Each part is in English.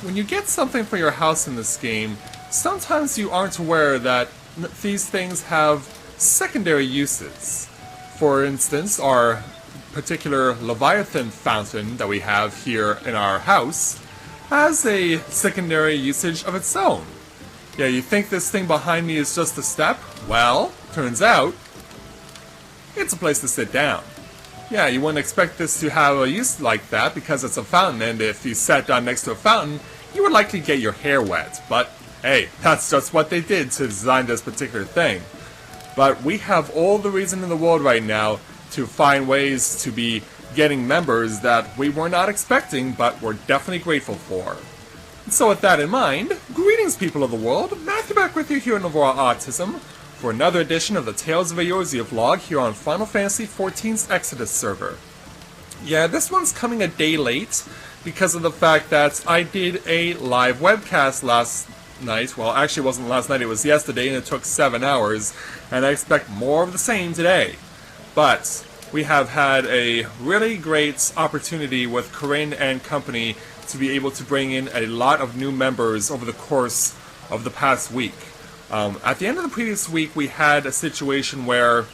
when you get something for your house in this game, sometimes you aren't aware that these things have secondary uses. For instance, our particular Leviathan fountain that we have here in our house has a secondary usage of its own. Yeah, you think this thing behind me is just a step? Well, turns out, it's a place to sit down. Yeah, you wouldn't expect this to have a use like that because it's a fountain, and if you sat down next to a fountain, you would likely get your hair wet. But hey, that's just what they did to design this particular thing. But we have all the reason in the world right now to find ways to be getting members that we were not expecting, but we're definitely grateful for. So with that in mind, greetings people of the world, Matthew back with you here in Novora Autism for another edition of the Tales of Eorzea vlog here on Final Fantasy XIV's Exodus server. Yeah, this one's coming a day late because of the fact that I did a live webcast last night. Well, actually it wasn't last night, it was yesterday, and it took 7 hours, and I expect more of the same today. But we have had a really great opportunity with Corinne and company to be able to bring in a lot of new members over the course of the past week. At the end of the previous week, we had a situation where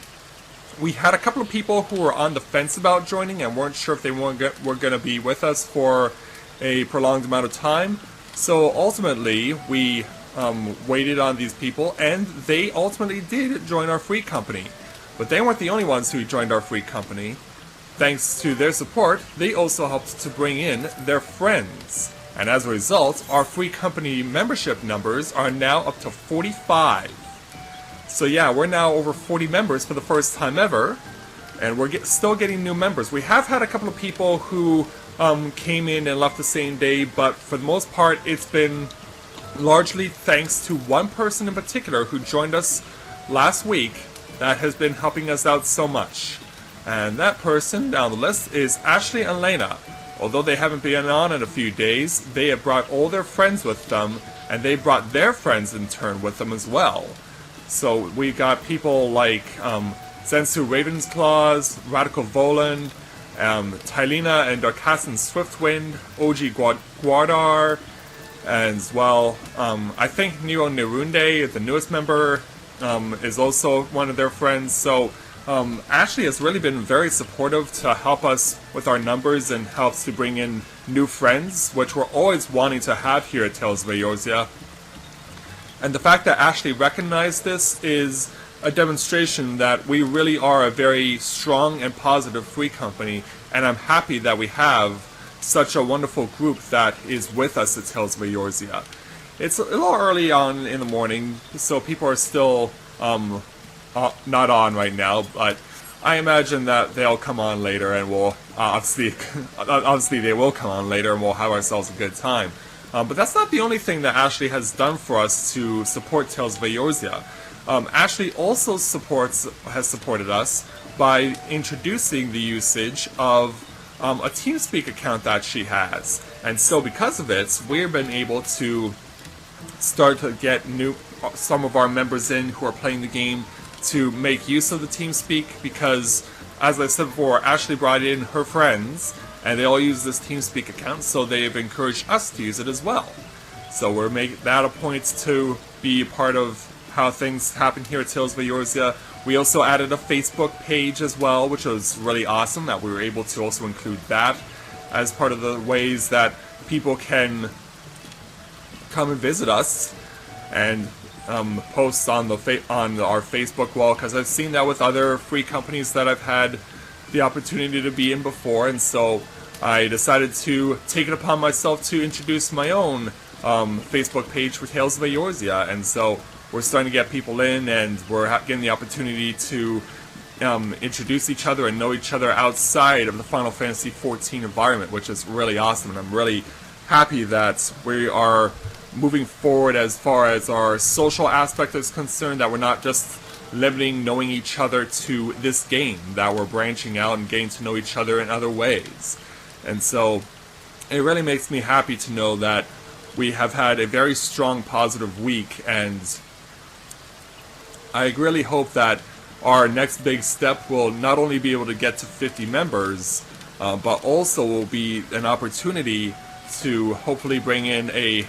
we had a couple of people who were on the fence about joining and weren't sure if they were going to be with us for a prolonged amount of time. So ultimately, we waited on these people, and they ultimately did join our free company. But they weren't the only ones who joined our free company. Thanks to their support, they also helped to bring in their friends. And as a result, our free company membership numbers are now up to 45. So yeah, we're now over 40 members for the first time ever, and we're still getting new members. We have had a couple of people who came in and left the same day, but for the most part, it's been largely thanks to one person in particular who joined us last week that has been helping us out so much. And that person down the list is Ashley and Lena. Although they haven't been on in a few days, they have brought all their friends with them, and they brought their friends in turn with them as well. So we've got people like Zensu Ravensclaws, Radical Voland, Tylena and Darkassan Swiftwind, OG Guardar, as well, I think Neo Nerunde, the newest member, is also one of their friends. So Ashley has really been very supportive to help us with our numbers and helps to bring in new friends, which we're always wanting to have here at Tales of Eorzea. And the fact that Ashley recognized this is a demonstration that we really are a very strong and positive free company, and I'm happy that we have such a wonderful group that is with us at Tales of Eorzea. It's a little early on in the morning, so people are still not on right now, but I imagine that they'll come on later, and we'll obviously they will come on later, and we'll have ourselves a good time. But that's not the only thing that Ashley has done for us to support Tales of Eorzea. Ashley also has supported us by introducing the usage of a TeamSpeak account that she has, and so because of it, we've been able to start to get some of our members in who are playing the game to make use of the TeamSpeak, because, as I said before, Ashley brought in her friends, and they all use this TeamSpeak account, so they've encouraged us to use it as well. So we're making that a point to be a part of how things happen here at Tales of Eorzea. We also added a Facebook page as well, which was really awesome that we were able to also include that as part of the ways that people can come and visit us and post on our Facebook wall, because I've seen that with other free companies that I've had the opportunity to be in before, and so I decided to take it upon myself to introduce my own Facebook page for Tales of Eorzea, and so we're starting to get people in, and we're getting the opportunity to introduce each other and know each other outside of the Final Fantasy XIV environment, which is really awesome, and I'm really happy that we are moving forward as far as our social aspect is concerned, that we're not just limiting knowing each other to this game, that we're branching out and getting to know each other in other ways. And so it really makes me happy to know that we have had a very strong positive week, and I really hope that our next big step will not only be able to get to 50 members, but also will be an opportunity to hopefully bring in a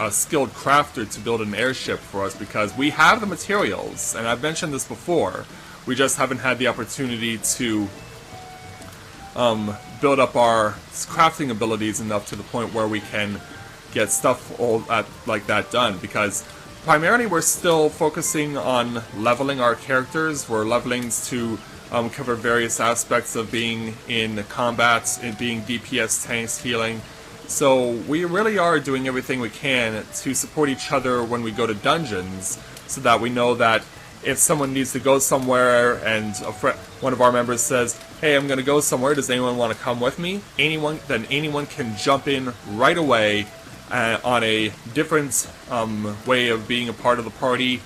skilled crafter to build an airship for us, because we have the materials, and I've mentioned this before. We just haven't had the opportunity to build up our crafting abilities enough to the point where we can get stuff like that done, because primarily we're still focusing on leveling our characters. We're leveling to cover various aspects of being in combat, in being DPS, tanks, healing. So we really are doing everything we can to support each other when we go to dungeons, so that we know that if someone needs to go somewhere and one of our members says, hey, I'm going to go somewhere, does anyone want to come with me? Then anyone can jump in right away on a different way of being a part of the party.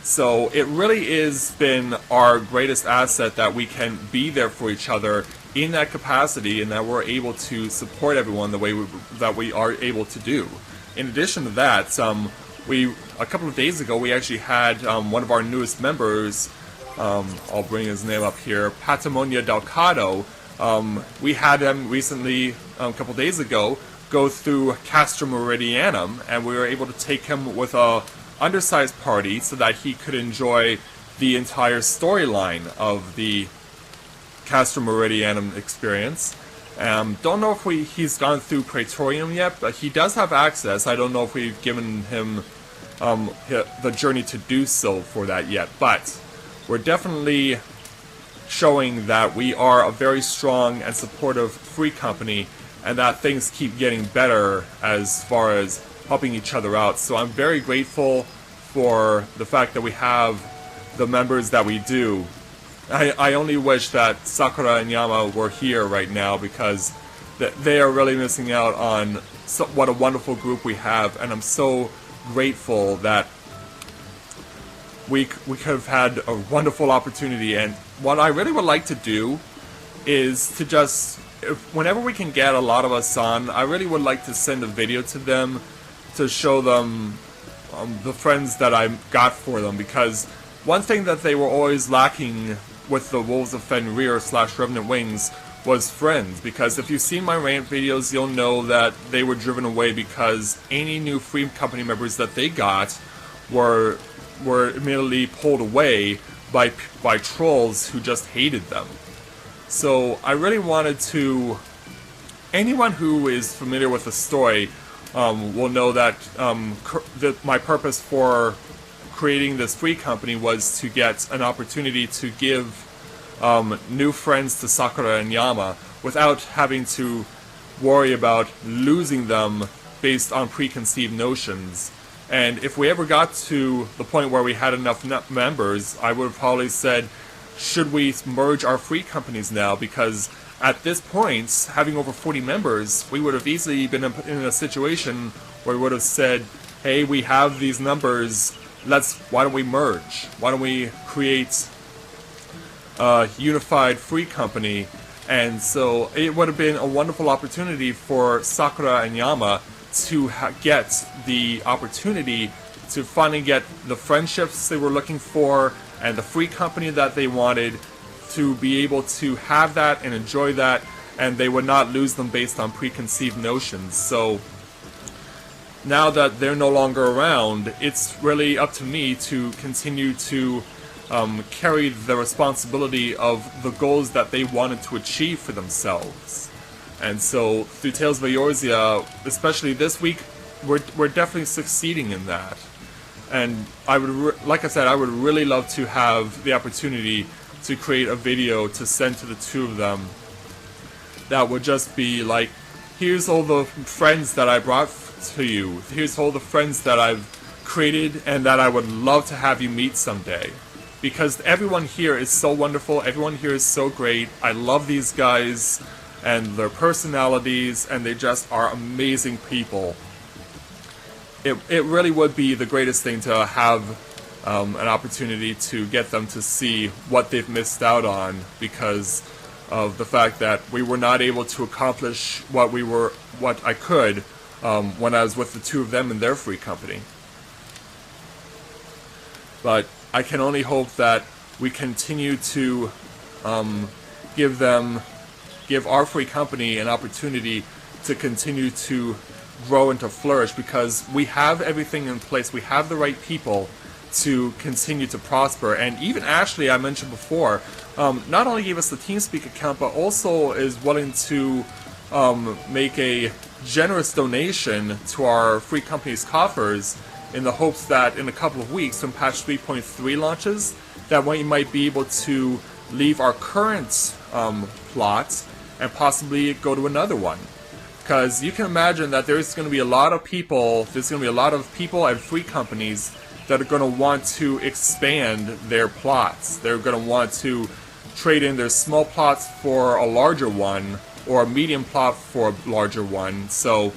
So it really is been our greatest asset that we can be there for each other in that capacity, and that we're able to support everyone the way that we are able to do. In addition to that, a couple of days ago we actually had one of our newest members, I'll bring his name up here, Patamonia Delcado. We had him recently, a couple days ago, go through Castra Meridianum, and we were able to take him with a undersized party so that he could enjoy the entire storyline of the Castra Meridianum experience. Don't know if he's gone through Praetorium yet, but he does have access. I don't know if we've given him the journey to do so for that yet, but we're definitely showing that we are a very strong and supportive free company, and that things keep getting better as far as helping each other out. So I'm very grateful for the fact that we have the members that we do. I only wish that Sakura and Yama were here right now, because they are really missing out on what a wonderful group we have, and I'm so grateful that we could have had a wonderful opportunity. And what I really would like to do is to just, whenever we can get a lot of us on, I really would like to send a video to them to show them the friends that I got for them, because one thing that they were always lacking with the Wolves of Fenrir / Revenant Wings was friends. Because if you've seen my rant videos, you'll know that they were driven away because any new free company members that they got were immediately pulled away by trolls who just hated them. So I really wanted to... Anyone who is familiar with the story will know that my purpose for creating this free company was to get an opportunity to give new friends to Sakura and Yama without having to worry about losing them based on preconceived notions. And if we ever got to the point where we had enough members, I would have probably said, should we merge our free companies now? Because at this point, having over 40 members, we would have easily been in a situation where we would have said, hey, we have these numbers, why don't we merge? Why don't we create a unified free company? And so it would have been a wonderful opportunity for Sakura and Yama to get the opportunity to finally get the friendships they were looking for and the free company that they wanted, to be able to have that and enjoy that, and they would not lose them based on preconceived notions. So now that they're no longer around, it's really up to me to continue to carry the responsibility of the goals that they wanted to achieve for themselves. And so through Tales of Eorzea, especially this week, we're definitely succeeding in that. And I would, like I said, I would really love to have the opportunity to create a video to send to the two of them that would just be like, here's all the friends that I brought to you, here's all the friends that I've created and that I would love to have you meet someday. Because everyone here is so wonderful, everyone here is so great, I love these guys and their personalities, and they just are amazing people. It really would be the greatest thing to have an opportunity to get them to see what they've missed out on because of the fact that we were not able to accomplish what I could when I was with the two of them in their free company. But I can only hope that we continue to give our free company an opportunity to continue to grow and to flourish, because we have everything in place. We have the right people to continue to prosper. And even Ashley, I mentioned before, not only gave us the TeamSpeak account, but also is willing to make a generous donation to our free company's coffers, in the hopes that in a couple of weeks, when patch 3.3 launches, that we might be able to leave our current plot and possibly go to another one. Because you can imagine that there's going to be a lot of people, and free companies that are going to want to expand their plots. They're going to want to trade in their small plots for a larger one, or a medium plot for a larger one. So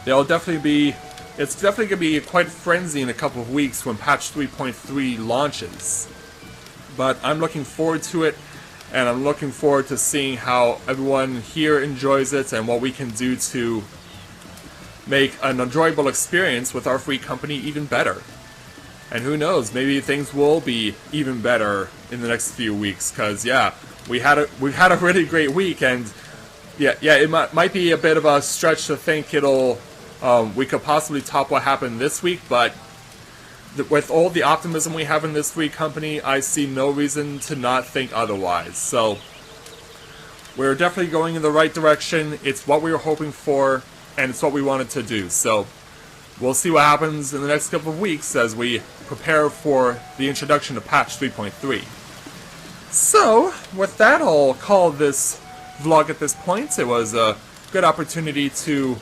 it's definitely going to be quite a frenzy in a couple of weeks when patch 3.3 launches. But I'm looking forward to it, and I'm looking forward to seeing how everyone here enjoys it and what we can do to make an enjoyable experience with our free company even better. And who knows, maybe things will be even better in the next few weeks, because yeah, we've had a really great week, and yeah, it might be a bit of a stretch to think we could possibly top what happened this week, but with all the optimism we have in this free company, I see no reason to not think otherwise. So we're definitely going in the right direction. It's what we were hoping for, and it's what we wanted to do. So we'll see what happens in the next couple of weeks as we prepare for the introduction of patch 3.3. So with that, I'll call this vlog at this point. It was a good opportunity to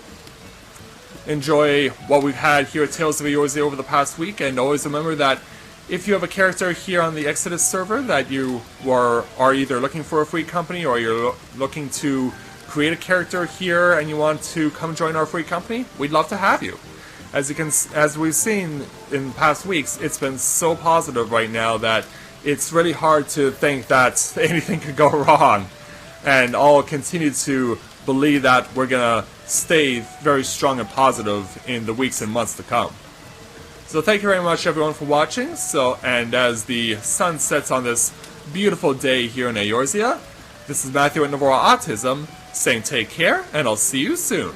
enjoy what we've had here at Tales of Eorzea over the past week, and always remember that if you have a character here on the XIV server that you are either looking for a free company, or you're looking to create a character here and you want to come join our free company, we'd love to have you. As we've seen in past weeks, it's been so positive right now that it's really hard to think that anything could go wrong, and I'll continue to believe that we're gonna stay very strong and positive in the weeks and months to come. So thank you very much everyone for watching. And as the sun sets on this beautiful day here in Eorzea, this is Matthew at Navora Autism saying take care, and I'll see you soon.